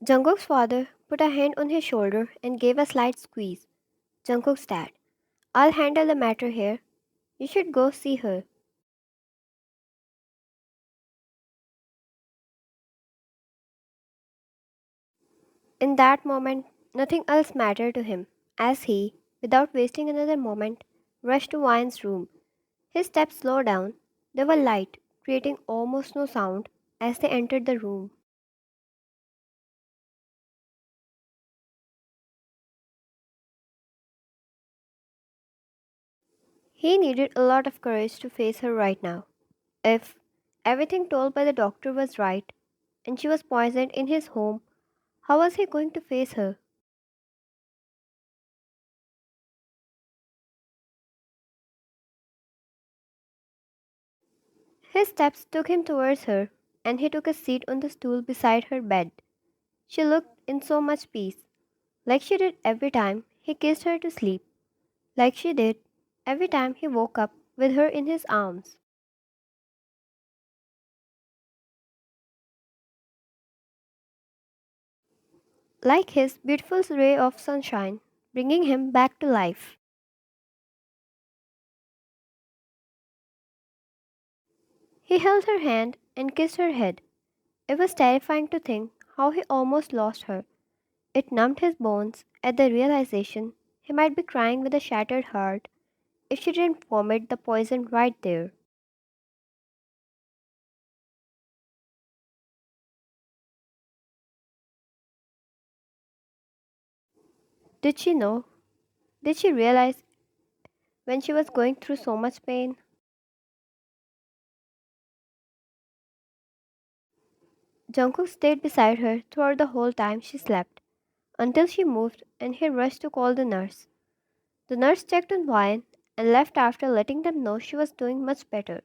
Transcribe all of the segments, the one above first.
Jungkook's father put a hand on his shoulder and gave a slight squeeze. Jungkook's dad, I'll handle the matter here. You should go see her. In that moment, nothing else mattered to him, as he, without wasting another moment, rushed to Vine's room. His steps slowed down. They were light, creating almost no sound as they entered the room. He needed a lot of courage to face her right now. If everything told by the doctor was right, and she was poisoned in his home, how was he going to face her? His steps took him towards her, and he took a seat on the stool beside her bed. She looked in so much peace, like she did every time he kissed her to sleep, like she did every time he woke up with her in his arms. Like his beautiful ray of sunshine, bringing him back to life. He held her hand and kissed her head. It was terrifying to think how he almost lost her. It numbed his bones at the realization he might be crying with a shattered heart if she didn't vomit the poison right there. Did she know? Did she realize when she was going through so much pain? Jungkook stayed beside her throughout the whole time she slept, until she moved and he rushed to call the nurse. The nurse checked on Ryan and left after letting them know she was doing much better.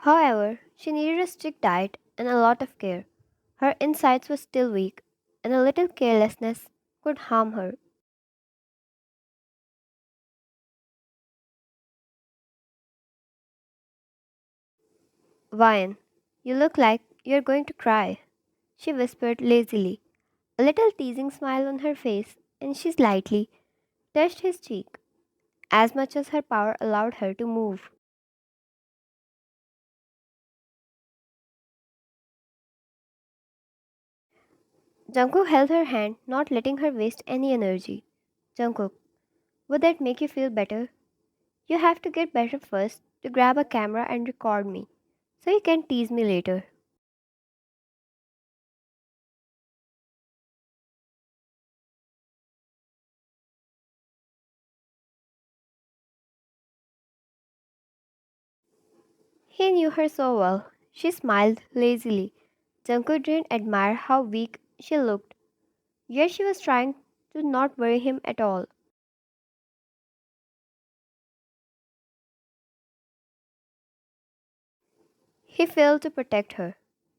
However, she needed a strict diet and a lot of care. Her insides were still weak, and a little carelessness could harm her. Ryan, you look like you're going to cry, she whispered lazily, a little teasing smile on her face, and she slightly touched his cheek, as much as her power allowed her to move. Jungkook held her hand, not letting her waste any energy. Jungkook, would that make you feel better? You have to get better first to grab a camera and record me, so you can tease me later. He knew her so well. She smiled lazily. Jungkook didn't admire how weak she looked, yet she was trying to not worry him at all. He failed to protect her,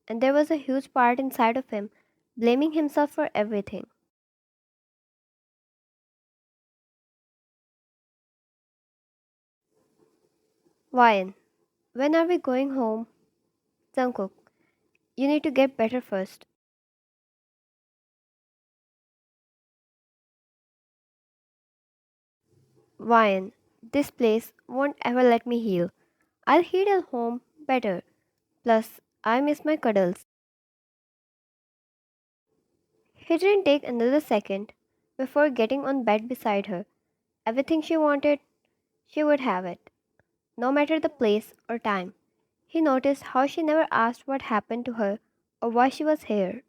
and there was a huge part inside of him blaming himself for everything. Ryan, when are we going home? Jungkook, you need to get better first. Ryan, this place won't ever let me heal. I'll heal at home better. Plus, I miss my cuddles. He didn't take another second before getting on bed beside her. Everything she wanted, she would have it, no matter the place or time. He noticed how she never asked what happened to her or why she was here.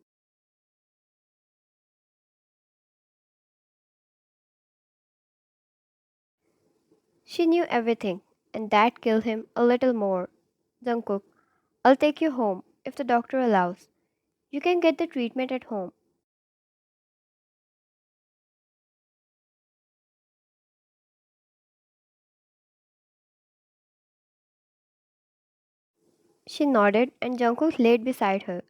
She knew everything, and that killed him a little more. Jungkook, I'll take you home if the doctor allows. You can get the treatment at home. She nodded, and Jungkook laid beside her.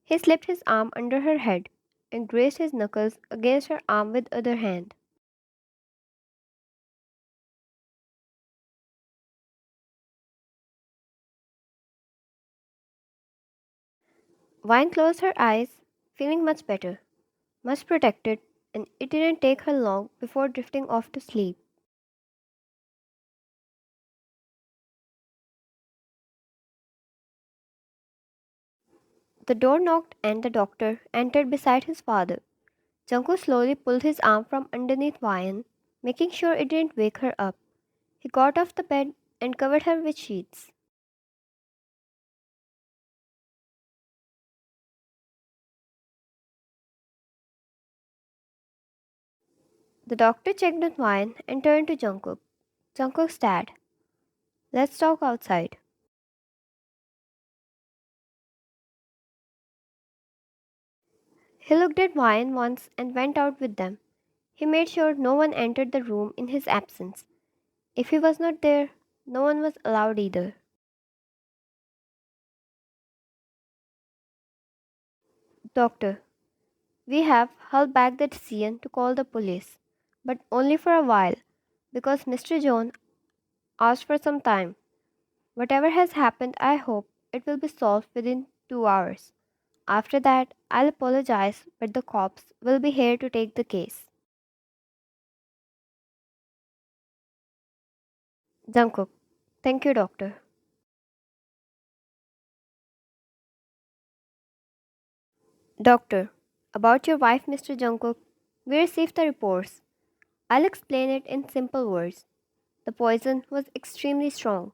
He slipped his arm under her head and grazed his knuckles against her arm with other hand. Vine closed her eyes, feeling much better, much protected, and it didn't take her long before drifting off to sleep. The door knocked and the doctor entered beside his father. Jungkook slowly pulled his arm from underneath Vine, making sure it didn't wake her up. He got off the bed and covered her with sheets. The doctor checked on Vine and turned to Jungkook. Jungkook's dad. Let's talk outside. He looked at Vine once and went out with them. He made sure no one entered the room in his absence. If he was not there, no one was allowed either. Doctor, we have held back the decision to call the police, but only for a while because Mr. John asked for some time. Whatever has happened, I hope it will be solved within 2 hours. After that, I'll apologize, but the cops will be here to take the case. Jungkook, thank you, doctor. Doctor, about your wife, Mr. Jungkook, we received the reports. I'll explain it in simple words. The poison was extremely strong,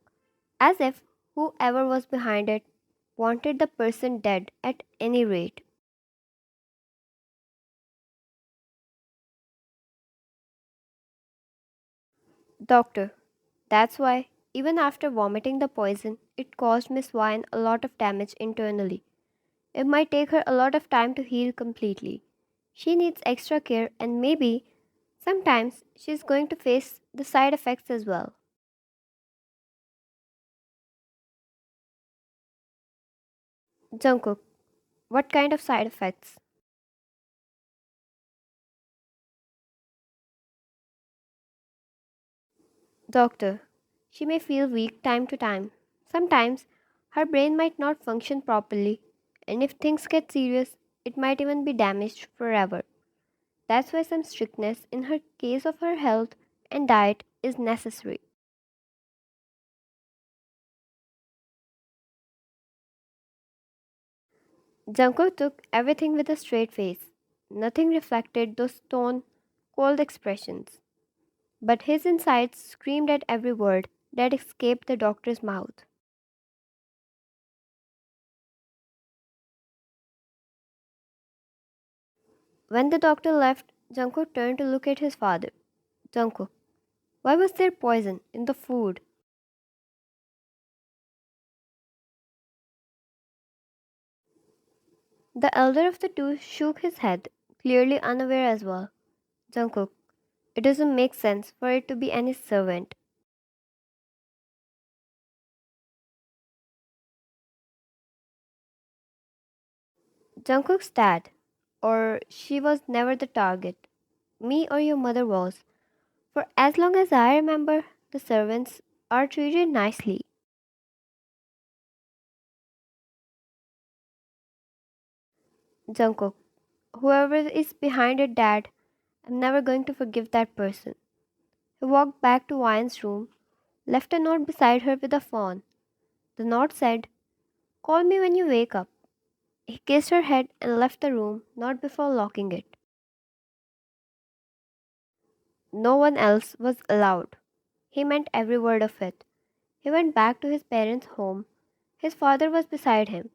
as if whoever was behind it wanted the person dead at any rate. Doctor, that's why, even after vomiting the poison, it caused Miss Vine a lot of damage internally. It might take her a lot of time to heal completely. She needs extra care, and maybe sometimes she's going to face the side effects as well. Jungkook, what kind of side effects? Doctor, she may feel weak time to time. Sometimes her brain might not function properly, and if things get serious, it might even be damaged forever. That's why some strictness in her case of her health and diet is necessary. Jungkook took everything with a straight face. Nothing reflected those stone cold expressions, but his insides screamed at every word that escaped the doctor's mouth. When the doctor left, Jungkook turned to look at his father. Jungkook, why was there poison in the food? The elder of the two shook his head, clearly unaware as well. Jungkook, it doesn't make sense for it to be any servant. Jungkook's dad, or she was never the target. Me or your mother was. For as long as I remember, the servants are treated nicely. Jungkook, whoever is behind it, dad, I'm never going to forgive that person. He walked back to Vian's room, left a note beside her with a phone. The note said, call me when you wake up. He kissed her head and left the room, not before locking it. No one else was allowed. He meant every word of it. He went back to his parents' home. His father was beside him.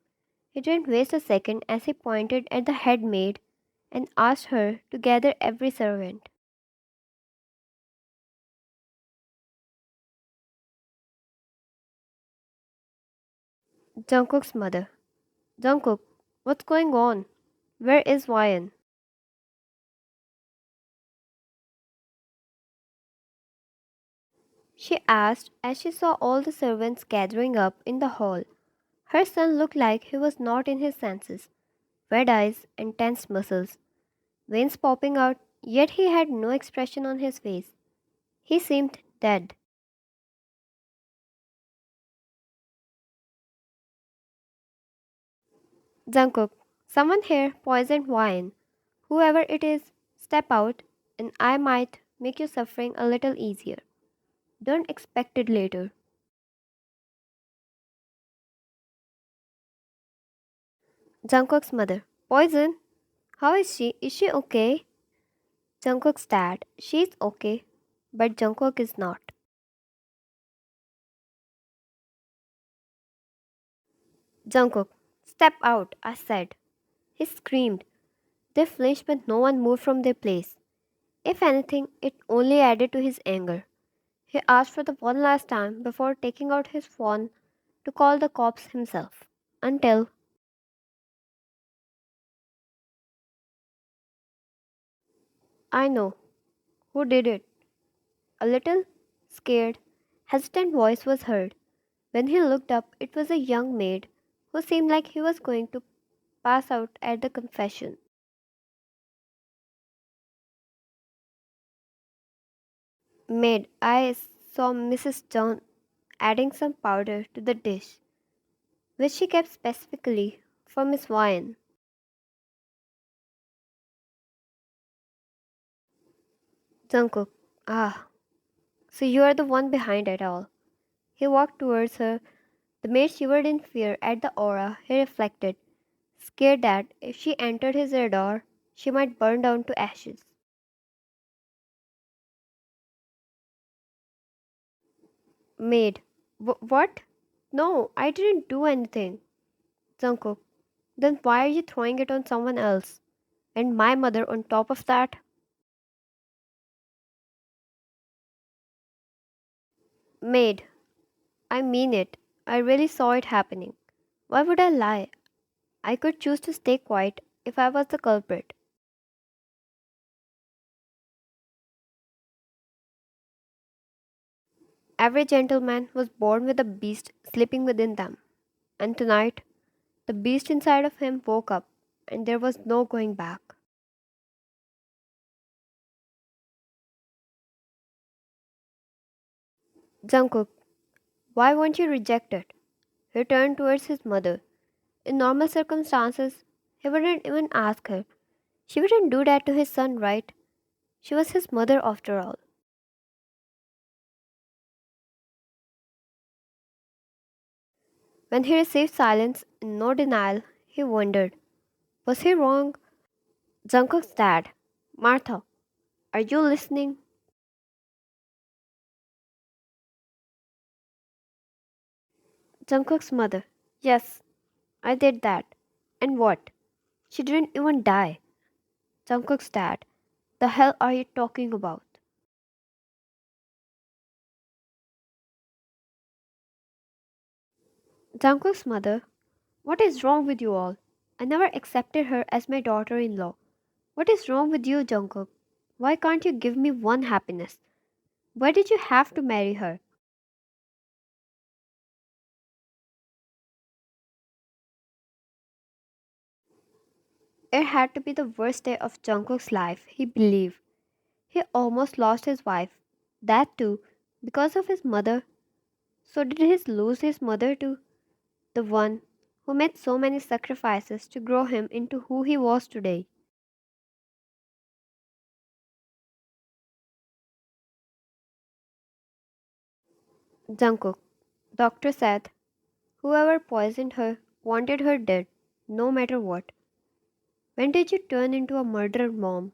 He didn't waste a second as he pointed at the head maid and asked her to gather every servant. Jungkook's mother. Jungkook, what's going on? Where is Vian? She asked as she saw all the servants gathering up in the hall. Her son looked like he was not in his senses, red eyes and tense muscles, veins popping out, yet he had no expression on his face. He seemed dead. Jungkook, someone here poisoned wine. Whoever it is, step out, and I might make your suffering a little easier. Don't expect it later. Jungkook's mother. Poison? How is she? Is she okay? Jungkook's dad. She's okay, but Jungkook is not. Jungkook, step out, I said. He screamed. They flinched, but no one moved from their place. If anything, it only added to his anger. He asked for the one last time before taking out his phone to call the cops himself. Until I know who did it. A little scared, hesitant voice was heard. When he looked up, it was a young maid who seemed like he was going to pass out at the confession. Maid, I saw Mrs. John adding some powder to the dish, which she kept specifically for Miss Wyan. Jungkook, ah, so you are the one behind it all. He walked towards her. The maid shivered in fear at the aura he reflected, scared that if she entered his radar, she might burn down to ashes. Maid, what? No, I didn't do anything. Jungkook, then why are you throwing it on someone else? And my mother on top of that? Maid, I mean it. I really saw it happening. Why would I lie? I could choose to stay quiet if I was the culprit. Every gentleman was born with a beast sleeping within them, and tonight the beast inside of him woke up, and there was no going back. Jungkook, why won't you reject it? He turned towards his mother. In normal circumstances, he wouldn't even ask her. She wouldn't do that to his son, right? She was his mother after all. When he received silence and no denial, he wondered, was he wrong? Jungkook's dad, Martha, are you listening? Jungkook's mother, yes, I did that. And what? She didn't even die. Jungkook's dad, the hell are you talking about? Jungkook's mother, what is wrong with you all? I never accepted her as my daughter in law. What is wrong with you, Jungkook? Why can't you give me one happiness? Why did you have to marry her? It had to be the worst day of Jungkook's life, he believed. He almost lost his wife. That too, because of his mother. So did he lose his mother too? The one who made so many sacrifices to grow him into who he was today. Jungkook, doctor said, whoever poisoned her wanted her dead, no matter what. When did you turn into a murderer, mom?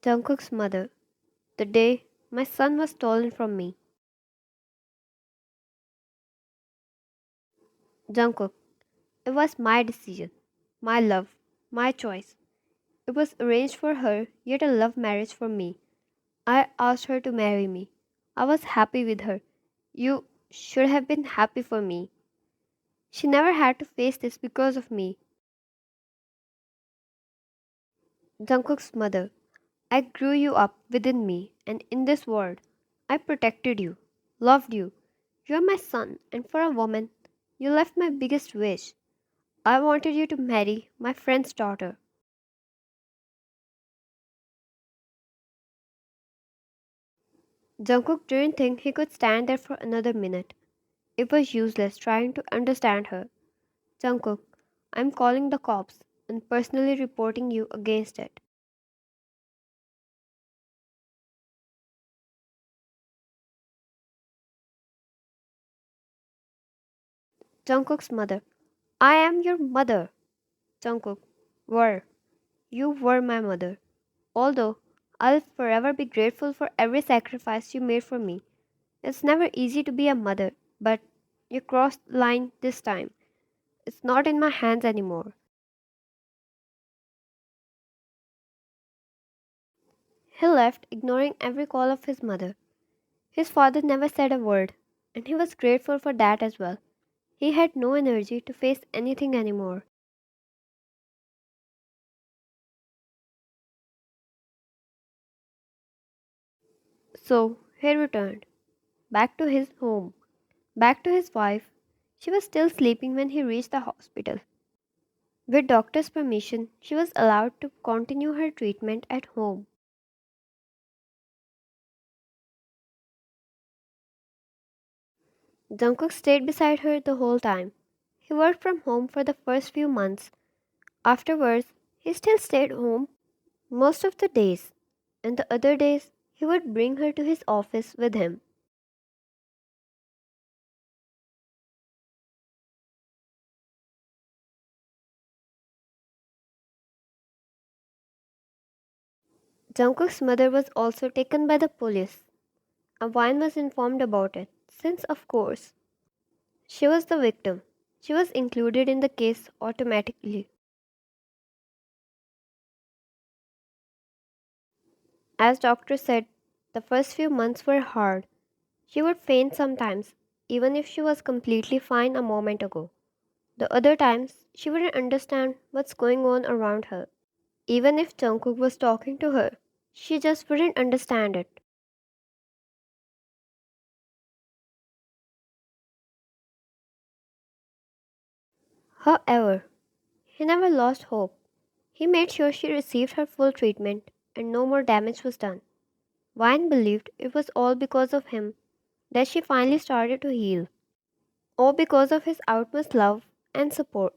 Jungkook's mother, the day my son was stolen from me. Jungkook, it was my decision, my love, my choice. It was arranged for her, yet a love marriage for me. I asked her to marry me. I was happy with her. You should have been happy for me. She never had to face this because of me. Jungkook's mother, I grew you up within me and in this world. I protected you, loved you. You're my son, and for a woman, you left my biggest wish. I wanted you to marry my friend's daughter. Jungkook didn't think he could stand there for another minute. It was useless trying to understand her. Jungkook, I'm calling the cops and personally reporting you against it. Jungkook's mother. I am your mother. Jungkook. Were. You were my mother. Although I'll forever be grateful for every sacrifice you made for me. It's never easy to be a mother, but you crossed the line this time. It's not in my hands anymore. He left, ignoring every call of his mother. His father never said a word, and he was grateful for that as well. He had no energy to face anything anymore. So he returned, back to his home, back to his wife. She was still sleeping when he reached the hospital. With doctor's permission, she was allowed to continue her treatment at home. Jungkook stayed beside her the whole time. He worked from home for the first few months. Afterwards, he still stayed home most of the days, and the other days he would bring her to his office with him. Jungkook's mother was also taken by the police. Wine was informed about it, since, of course, she was the victim. She was included in the case automatically. As doctor said, the first few months were hard. She would faint sometimes, even if she was completely fine a moment ago. The other times, she wouldn't understand what's going on around her. Even if Jungkook was talking to her, she just wouldn't understand it. However, he never lost hope. He made sure she received her full treatment and no more damage was done. Wine believed it was all because of him that she finally started to heal, or because of his utmost love and support.